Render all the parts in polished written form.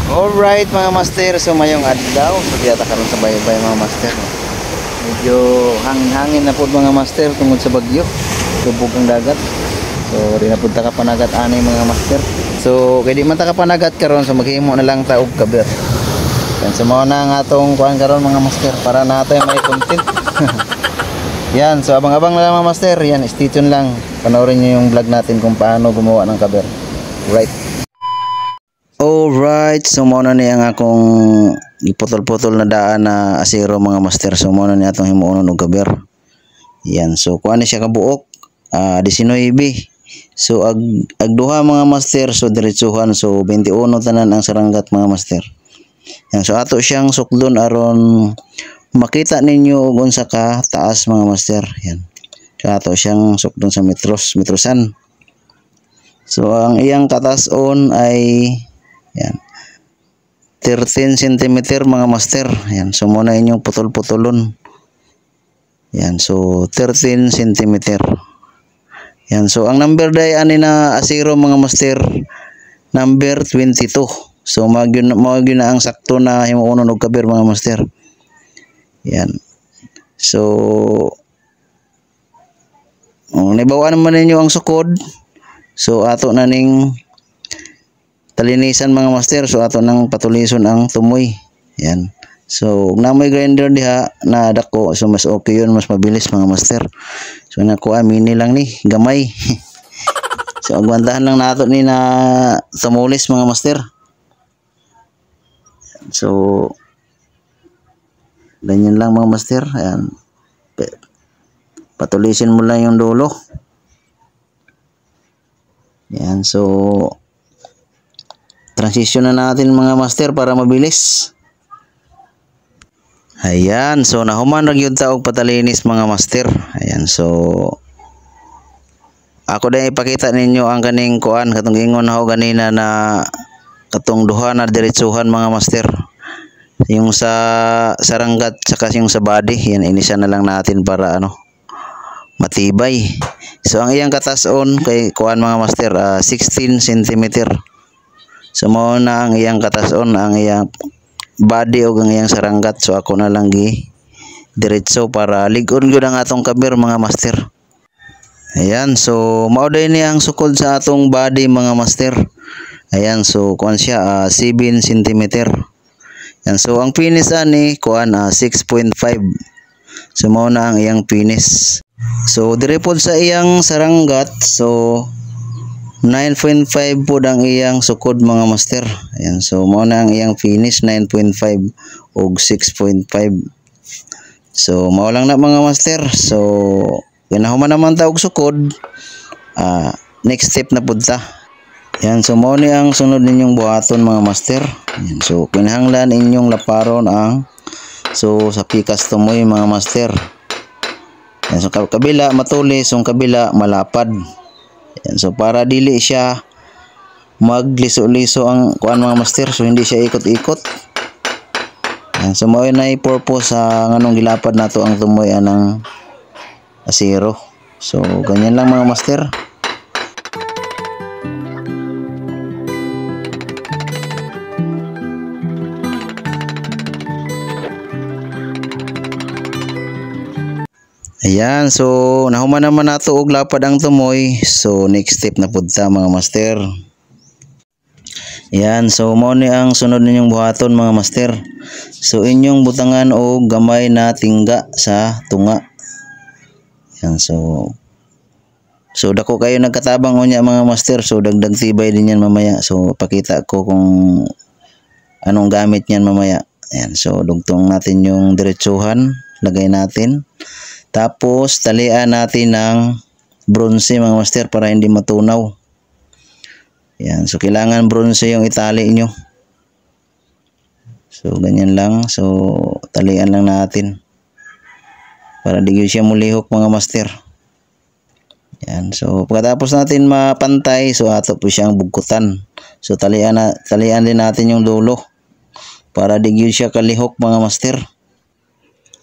Alright mga master, so mayong adlaw so diyata karon sa baybay mga master. Medyo hangin-hangin na po mga master tungod sa bagyo. Tubog ang dagat. So di na pud ta kapanagat ani mga master. So kay di man ta kapanagat karon so maghimo na lang ta og kabir. Yan so mao na ang atong kuan karon mga master para nato may content. Yan, so abang-abang na lang mga master. Yan, stay tuned lang. Panoorin niyo yung vlog natin kung paano gumawa ng kabir. Right. Alright, so muna niya ang akong iputol-putol na daan na asiro mga master. So muna niya itong himuunon ng kabir. Yan, so kuha niya siya kabuok. 19. So agduha mga master, so diretsuhan. So 21 tanan ang saranggat mga master. Yan, so ato siyang suklon aron makita ninyo kung sa ka taas mga master. Yan, so ato siyang suklon sa metrosan. So ang iyang katason ay yan 13 cm mga master. Yan, so muna inyong putol-putulon. Yan, so 13 cm. Yan, so ang number day ani na asiro mga master, number 22. So magyun na ang sakto na himuunon og kabir mga master. Yan, so nibawaan naman ninyo ang sukod. So ato na ning talinisan mga master, so ato nang patulison ang tumoy. Yan, so namoy grinder diha na dako, so mas okay yun, mas mabilis mga master. So nakuha mini lang ni gamay. So agwantahan lang nato ni na tumulis mga master. So ganyan lang mga master. Ayan, patulisin mo lang yung dulo. Yan, so transition na natin mga master para mabilis. Ayan, so nahuman ra gyud ta og patalinis mga master. Ayan, so ako din ipakita ninyo ang kaning kuan katong ingon na ho ganina na katong duha na diretsuhan mga master. Yung sa saranggat saka yung sa body, yan inisa na lang natin para matibay. So ang iyang katason kay kuan mga master 16 cm. So mao na ang iyang katason, ang iyang body o ang iyang saranggat. So ako na lang gi diretso para lig-on gyud ang atong kabir mga master. Ayan, so mao day ni ang sukod sa atong body mga master. Ayan, so kuan siya 7 cm. Yan, so ang finish ani kuan 6.5. So mao na ang iyang finish. So dire pod sa iyang saranggat, so 9.5 po ang iyang sukod mga master. Ayan, so mao na ang iyang finish 9.5 og 6.5. So mao lang na mga master. So kinahuman naman ta og sukod, next step na pud ta. Yan, so mao ni ang sunod ninyong buhaton mga master. Yan, so kinahanglan inyong laparon ang sa pikas tumoy mga master. Yan, so kabila matulis, yung kabila malapad. Yan, so para dili siya magliso-liso ang kuan mga master, so hindi siya ikot-ikot. Yan, so mao na i-purpose sa nganong gilapad nato ang tumoy anang asiro. So ganyan lang mga master. Ayan, so nahuman naman nato og lapad ang tumoy. So next step na pud ta mga master. Ayan, so mao ni ang sunod ninyong buhaton mga master. So inyong butangan og gamay na tingga sa tunga. Ayan, so dako kayo nagkatabang unya mga master. So dagdag tibay din yan mamaya. So pakita ko kung anong gamit niyan mamaya. Ayan, so dugtong natin yung diretsuhan, lagay natin. Tapos talian natin ng bronze mga master para hindi matunaw. Yan, so kailangan bronze yung itali nyo. So ganyan lang. So talian lang natin para di siya mulihok mga master. Yan, so pagkatapos natin mapantay, so ato po siyang bugkutan. So talian din natin yung dulo para di siya kalihok mga master.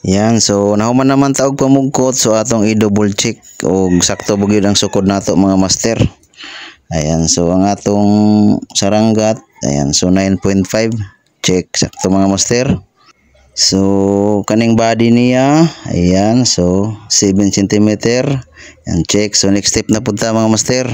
Yan, so nahuman naman ta og pamugkot, so atong i-double check og sakto bugyod ang sukod nato mga master. Ayan, so ang atong saranggat Ayan, so 9.5. Check, sakto mga master. So kaning body niya, ayan, so 7 cm. Yan, check. So next step na punta mga master.